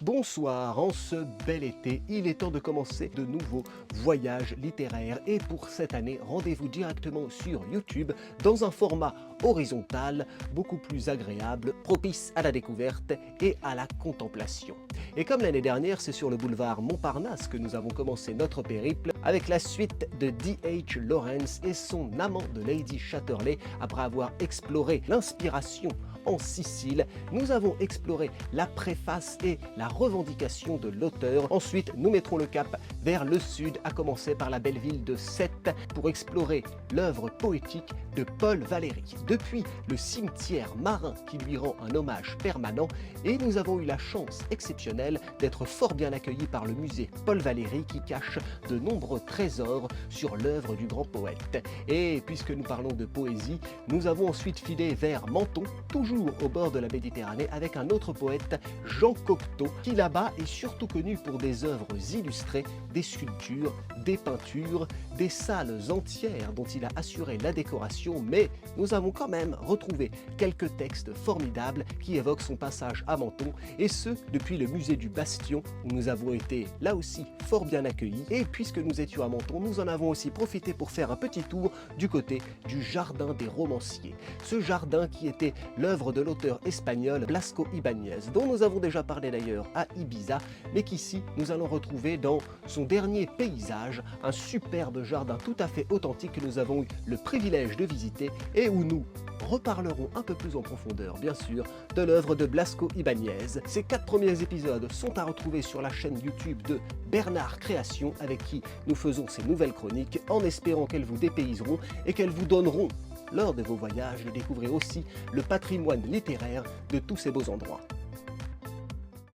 Bonsoir, en ce bel été, il est temps de commencer de nouveaux voyages littéraires et pour cette année, rendez-vous directement sur YouTube dans un format horizontal, beaucoup plus agréable, propice à la découverte et à la contemplation. Et comme l'année dernière, c'est sur le boulevard Montparnasse que nous avons commencé notre périple avec la suite de D.H. Lawrence et son amant de Lady Chatterley. Après avoir exploré l'inspiration en Sicile, nous avons exploré la préface et la revendication de l'auteur. Ensuite, nous mettrons le cap vers le sud, à commencer par la belle ville de Sète, pour explorer l'œuvre poétique de Paul Valéry. Depuis le cimetière marin qui lui rend un hommage permanent, et nous avons eu la chance exceptionnelle d'être fort bien accueillis par le musée Paul Valéry qui cache de nombreux trésors sur l'œuvre du grand poète. Et puisque nous parlons de poésie, nous avons ensuite filé vers Menton, toujours au bord de la Méditerranée, avec un autre poète, Jean Cocteau, qui là-bas est surtout connu pour des œuvres illustrées, des sculptures, des peintures, des salles entières dont il a assuré la décoration, mais nous avons quand même retrouvé quelques textes formidables qui évoquent son passage à Menton, et ce, depuis le musée du Bastion, où nous avons été là aussi fort bien accueillis. Et puisque nous étions à Menton, nous en avons aussi profité pour faire un petit tour du côté du Jardin des Romanciers. Ce jardin qui était l'œuvre de l'auteur espagnol Blasco Ibáñez, dont nous avons déjà parlé d'ailleurs à Ibiza, mais qu'ici nous allons retrouver dans son dernier paysage, un superbe jardin tout à fait authentique que nous avons eu le privilège de visiter et où nous reparlerons un peu plus en profondeur, bien sûr, de l'œuvre de Blasco Ibáñez. Ces 4 premiers épisodes sont à retrouver sur la chaîne YouTube de Bernard Création, avec qui nous faisons ces nouvelles chroniques, en espérant qu'elles vous dépayseront et qu'elles vous donneront, lors de vos voyages, de découvrir aussi le patrimoine littéraire de tous ces beaux endroits.